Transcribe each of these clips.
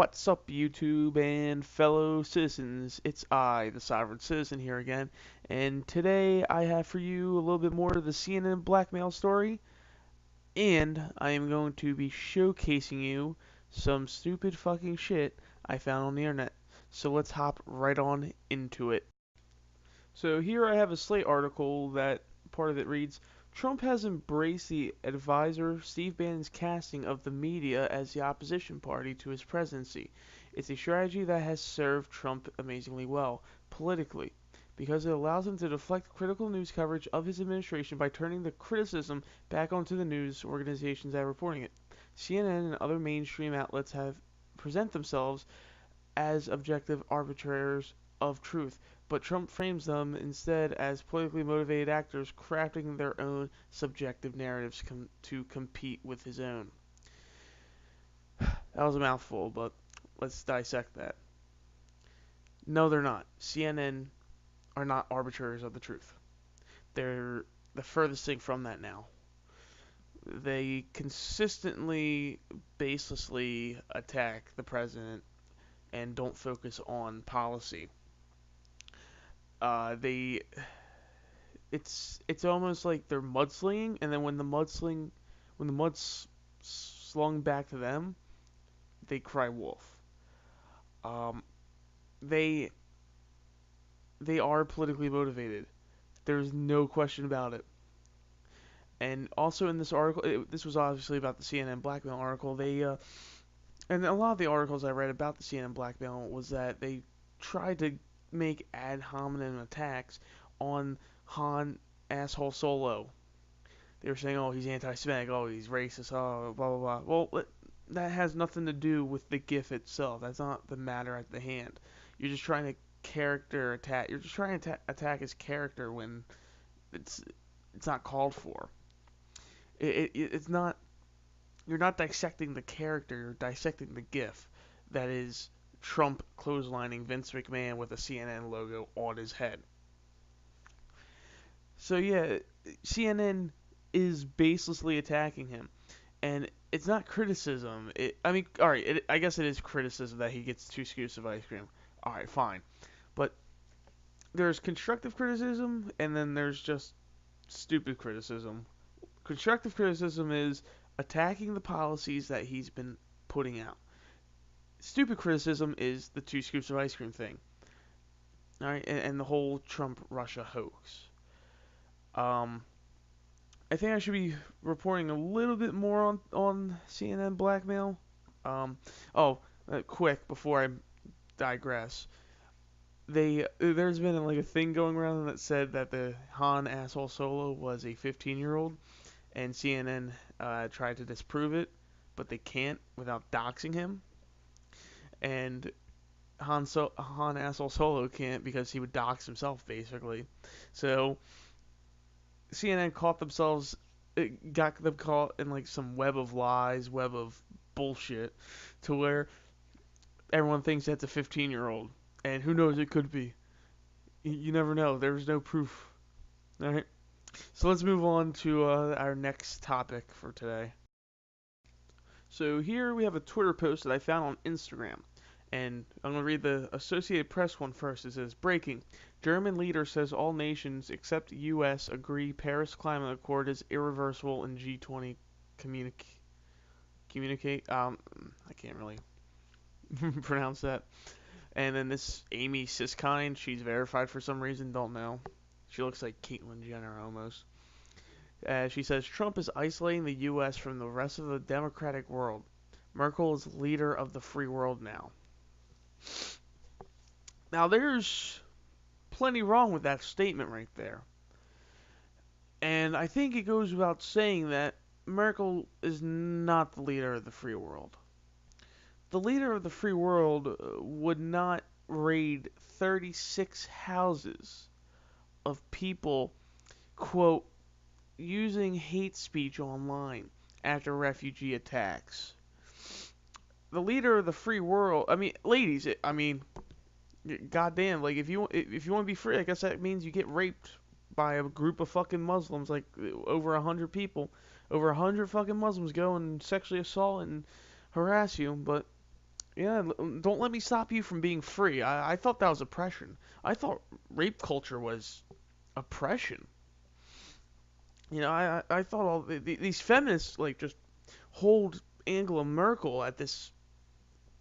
What's up, YouTube and fellow citizens? It's I, the Sovereign Citizen, here again, and today I have for you a little bit more of the CNN blackmail story, and I am going to be showcasing you some stupid fucking shit I found on the internet. So let's hop right on into it. So here I have a Slate article that part of it reads, Trump has embraced the advisor Steve Bannon's casting of the media as the opposition party to his presidency. It's a strategy that has served Trump amazingly well, politically, because it allows him to deflect critical news coverage of his administration by turning the criticism back onto the news organizations that are reporting it. CNN and other mainstream outlets have present themselves as objective arbitrators of truth, but Trump frames them instead as politically motivated actors crafting their own subjective narratives to compete with his own. That was a mouthful, but let's dissect that. No, they're not. CNN are not arbitrators of the truth. They're the furthest thing from that now. They consistently, baselessly attack the president and don't focus on policy. They it's almost like they're mudslinging, and then when the slung back to them, they cry wolf. Um, they they are politically motivated. There's no question about it. And also in this article, this was obviously about the CNN blackmail article. And a lot of the articles I read about the CNN blackmail was that they tried to make ad hominem attacks on Han asshole Solo. They were saying, oh, he's anti-Semitic, oh, he's racist, oh, blah, blah, blah. Well, that has nothing to do with the GIF itself. That's not the matter at the hand. You're just trying to character attack. You're just trying to attack his character when it's it's not called for. It's not. You're not dissecting the character. You're dissecting the GIF that is Trump clotheslining Vince McMahon with a CNN logo on his head. So yeah, CNN is baselessly attacking him, and it's not criticism. I mean, all right, I guess it is criticism that he gets 2 scoops of ice cream. All right, fine, but there's constructive criticism, and then there's just stupid criticism. Constructive criticism is attacking the policies that he's been putting out. Stupid criticism is the 2 scoops of ice cream thing. All right, and the whole Trump Russia hoax. Um, I think I should be reporting a little bit more on CNN blackmail. Um, oh, quick before I digress. There's been like a thing going around that said that the Han asshole Solo was a 15-year-old, and CNN tried to disprove it, but they can't without doxing him. And Han asshole Solo can't because he would dox himself basically. So CNN got them caught in like some web of lies, web of bullshit, to where everyone thinks that's a 15-year-old, and who knows, it could be. You never know. There's no proof. All right. So let's move on to our next topic for today. So here we have a Twitter post that I found on Instagram. And I'm going to read the Associated Press one first. It says, Breaking. German leader says all nations except U.S. agree Paris Climate Accord is irreversible in G20 communicate. I can't really pronounce that. And then this Amy Siskind, she's verified for some reason, don't know. She looks like Caitlyn Jenner almost. She says Trump is isolating the U.S. from the rest of the democratic world. Merkel is leader of the free world now. Now, there's plenty wrong with that statement right there. And I think it goes without saying that Merkel is not the leader of the free world. The leader of the free world would not raid 36 houses of people, quote, using hate speech online after refugee attacks. The leader of the free world, I mean, ladies, I mean, goddamn, like if you want to be free, I guess that means you get raped by a group of fucking Muslims, like over 100 people, over 100 fucking Muslims go and sexually assault and harass you. But Yeah, don't let me stop you from being free. I thought that was oppression. I thought rape culture was oppression. I thought these feminists like just hold Angela Merkel at this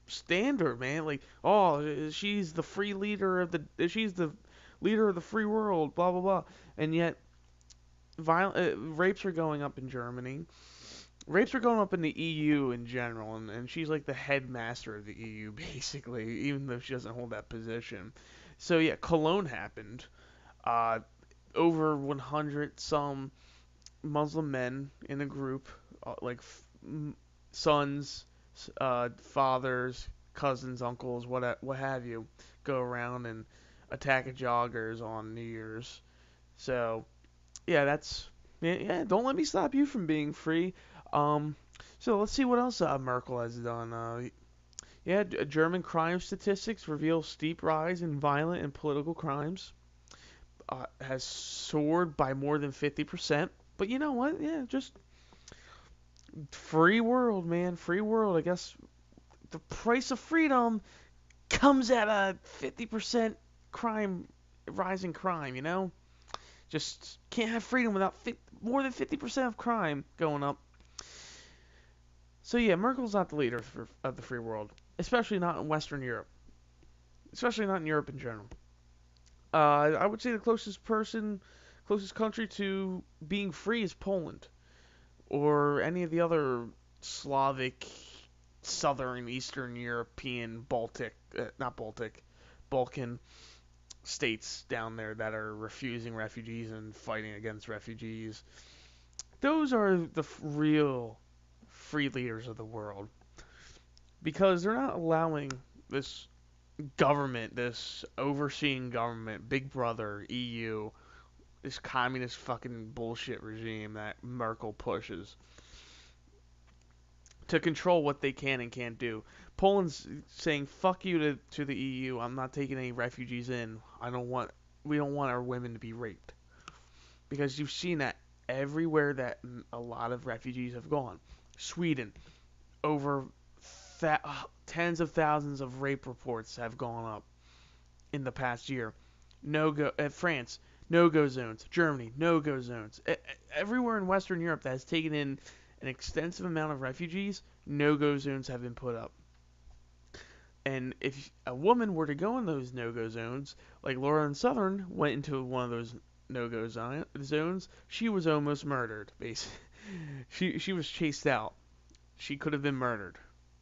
standard, man. Like, oh, she's the leader of the free world, blah blah blah. And yet, rapes are going up in Germany. Rapes are going up in the EU in general, and she's like the headmaster of the EU basically, even though she doesn't hold that position. So yeah, Cologne happened. Uh, Over 100 some Muslim men in a group, like sons, fathers, cousins, uncles, what have you, go around and attack joggers on New Year's. So yeah, yeah. Don't let me stop you from being free. Um, so let's see what else Merkel has done. Yeah, German crime statistics reveal steep rise in violent and political crimes. Has soared by more than 50%. But you know what? Yeah, just free world, man. Free world. I guess the price of freedom comes at a 50% crime, rising crime, you know? Just can't have freedom without more than 50% of crime going up. So yeah, Merkel's not the leader of the free world, especially not in Western Europe, especially not in Europe in general. I would say the closest country to being free is Poland, or any of the other Slavic, Southern, Eastern European, not Baltic, Balkan states down there that are refusing refugees and fighting against refugees. Those are the real free leaders of the world because they're not allowing this government, this overseeing government, Big Brother, EU, this communist fucking bullshit regime that Merkel pushes to control what they can and can't do. Poland's saying fuck you to the EU. I'm not taking any refugees in. We don't want our women to be raped. Because you've seen that everywhere that a lot of refugees have gone. Sweden, over tens of thousands of rape reports have gone up in the past year. No go France, no go zones. Germany, no go zones. Everywhere in Western Europe that has taken in an extensive amount of refugees, no go zones have been put up. And if a woman were to go in those no go zones, like Laura in Southern went into one of those no go zones, she was almost murdered. Basically, she was chased out. She could have been murdered.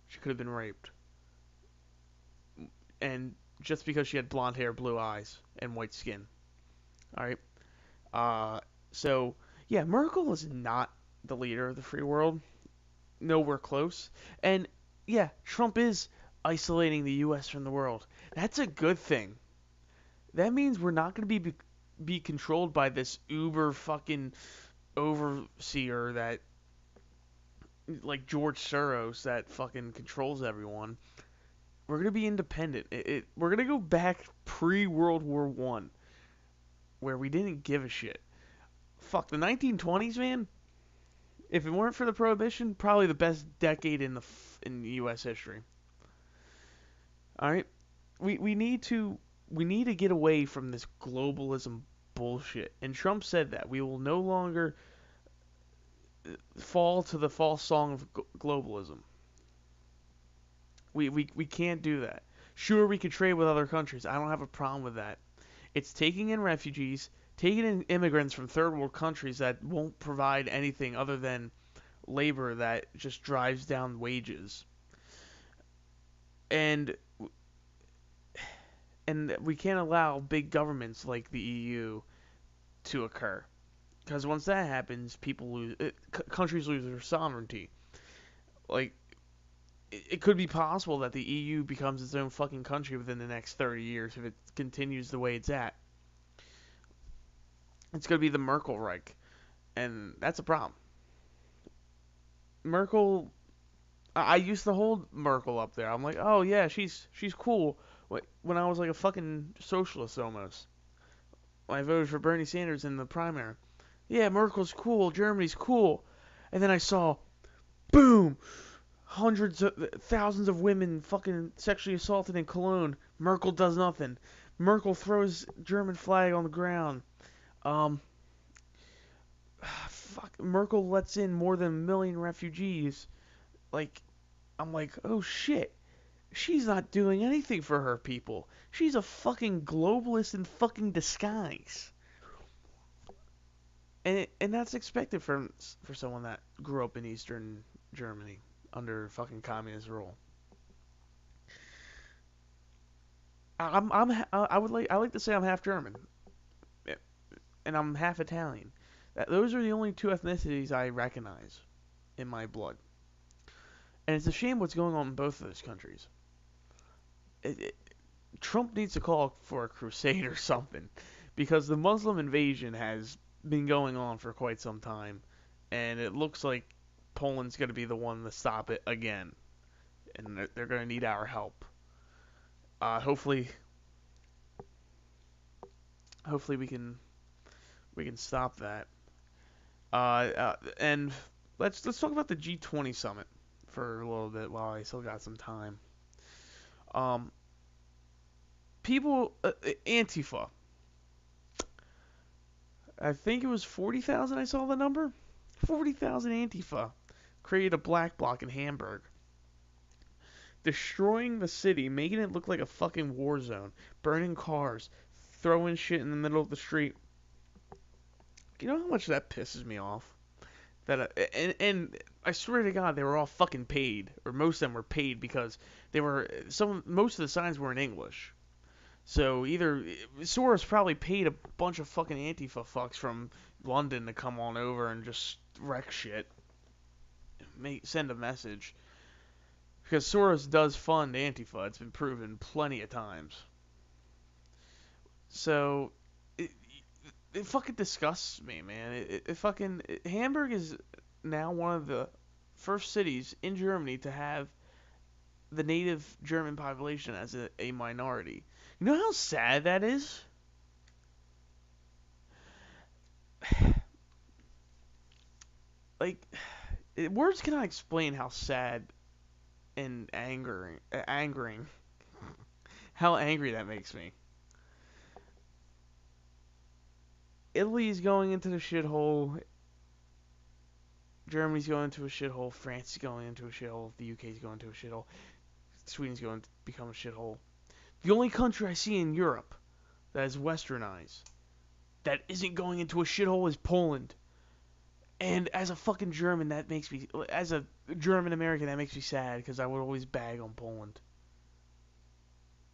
She could have been raped. And just because she had blonde hair, blue eyes, and white skin. All right. So yeah, Merkel is not the leader of the free world. Nowhere close. And yeah, Trump is isolating the U.S. from the world. That's a good thing. That means we're not going to be controlled by this uber fucking overseer that like George Soros that fucking controls everyone. We're gonna be independent. We're gonna go back pre World War One, where we didn't give a shit. Fuck the 1920s, man. If it weren't for the prohibition, probably the best decade in U.S. history. All right, we need to get away from this globalism bullshit. And Trump said that we will no longer fall to the false song of globalism. We can't do that. Sure, we could trade with other countries. I don't have a problem with that. It's taking in refugees, taking in immigrants from third world countries that won't provide anything other than labor that just drives down wages. And we can't allow big governments like the EU to occur. Because once that happens, countries lose their sovereignty. Like it could be possible that the EU becomes its own fucking country within the next 30 years if it continues the way it's at. It's going to be the Merkel Reich, and that's a problem. Merkel, I used to hold Merkel up there. I'm like, oh yeah, she's cool. When I was like a fucking socialist almost. When I voted for Bernie Sanders in the primary. Yeah, Merkel's cool. Germany's cool. And then I saw, boom, hundreds of thousands of women fucking sexually assaulted in Cologne. Merkel does nothing. Merkel throws German flag on the ground. Um, fuck. Merkel lets in more than 1 million refugees. Like, I'm like, oh shit. She's not doing anything for her people. She's a fucking globalist in fucking disguise. And that's expected for someone that grew up in Eastern Germany under fucking communist rule. I like to say I'm half German and I'm half Italian. Those are the only two ethnicities I recognize in my blood. And it's a shame what's going on in both of those countries. It, it, Trump needs to call for a crusade or something because the Muslim invasion has been going on for quite some time, and it looks like Poland's going to be the one to stop it again, and they're going to need our help. Hopefully, hopefully we can stop that. And let's talk about the G20 summit for a little bit while I still got some time. Um, Antifa. I think it was 40,000. I saw the number. 40,000 Antifa created a black bloc in Hamburg, destroying the city, making it look like a fucking war zone, burning cars, throwing shit in the middle of the street. You know how much that pisses me off? And I swear to God, they were all fucking paid, or most of them were paid because most of the signs were in English. So either Soros probably paid a bunch of fucking Antifa fucks from London to come on over and just wreck shit, send a message. Because Soros does fund Antifa, it's been proven plenty of times. So it fucking disgusts me, man. Hamburg is now one of the first cities in Germany to have the native German population as a minority. You know how sad that is? Like, words cannot explain how sad and angering, how angry that makes me. Italy's going into the shithole. Germany's going into a shithole. France is going into a shithole. The UK's going into a shithole. Sweden's going to become a shithole. The only country I see in Europe that is westernized that isn't going into a shithole is Poland. And as a fucking German, as a German American, that makes me sad because I would always bag on Poland.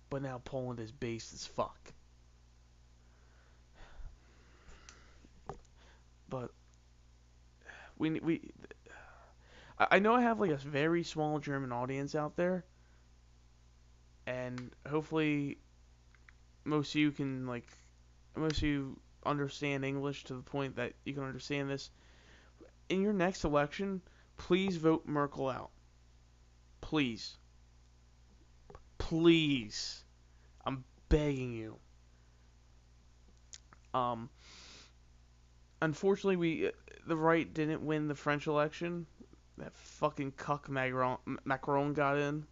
But now Poland is based as fuck. But we I know I have like a very small German audience out there, and hopefully most of you understand English to the point that you can understand this. In your next election, please vote Merkel out. Please. Please. I'm begging you. Unfortunately, the right didn't win the French election. That fucking cuck Macron got in.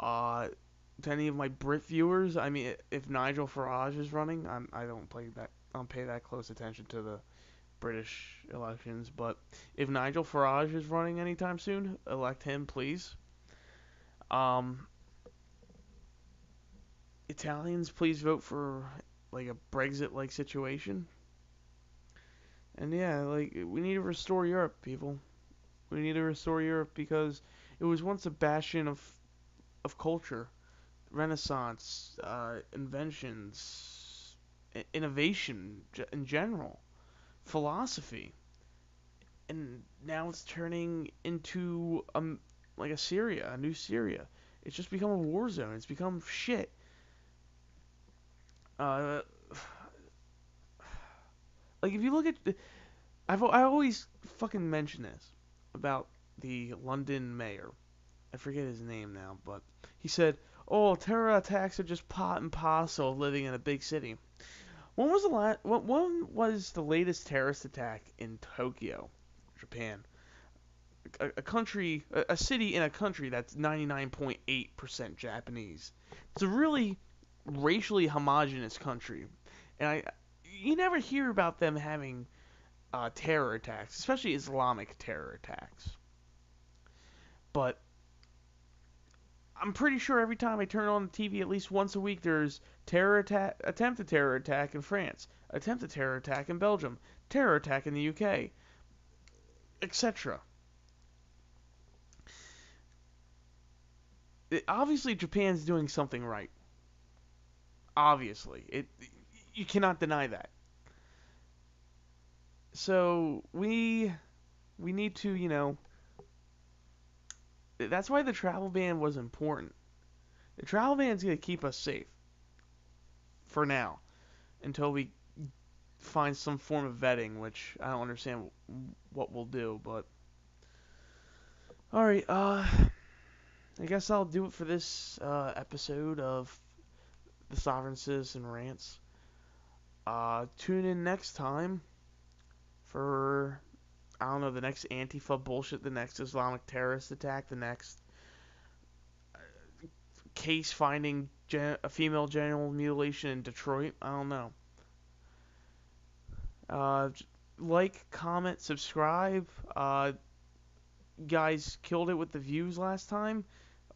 To any of my Brit viewers, I mean, if Nigel Farage is running, I don't pay that close attention to the British elections. But if Nigel Farage is running anytime soon, elect him, please. Italians, please vote for like a Brexit-like situation. And yeah, like we need to restore Europe, people. We need to restore Europe because it was once a bastion of culture, Renaissance, inventions, innovation in general, philosophy, and now it's turning into like a new Syria. It's just become a war zone. It's become shit. Uh, like if you look at, I always fucking mention this about the London mayor. I forget his name now, but he said, "Oh, terror attacks are just part and parcel of living in a big city." When was the latest terrorist attack in Tokyo, Japan? a country, a city in a country that's 99.8% Japanese. It's a really racially homogenous country, and you never hear about them having terror attacks, especially Islamic terror attacks. But I'm pretty sure every time I turn on the TV, at least once a week, there's attempted terror attack in France, attempted terror attack in Belgium, terror attack in the UK, etc. Obviously, Japan's doing something right. Obviously, you cannot deny that. So we need to, that's why the travel ban was important. The travel ban is going to keep us safe for now until we find some form of vetting, which I don't understand what we'll do, but all right, I guess I'll do it for this episode of the Sovereign Citizen Rants. Tune in next time for, I don't know, the next Antifa bullshit, the next Islamic terrorist attack, the next case finding a female genital mutilation in Detroit. I don't know. Like, comment, subscribe. Guys killed it with the views last time.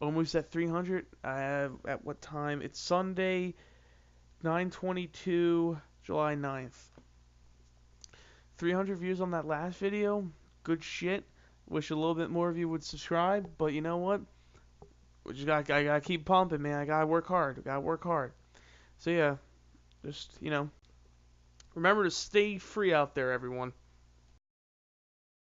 Almost at 300. At what time? It's Sunday, 9/22, July 9th. 300 views on that last video. Good shit. Wish a little bit more of you would subscribe, but you know what? I gotta keep pumping, man. I gotta work hard. So yeah, just remember to stay free out there, everyone.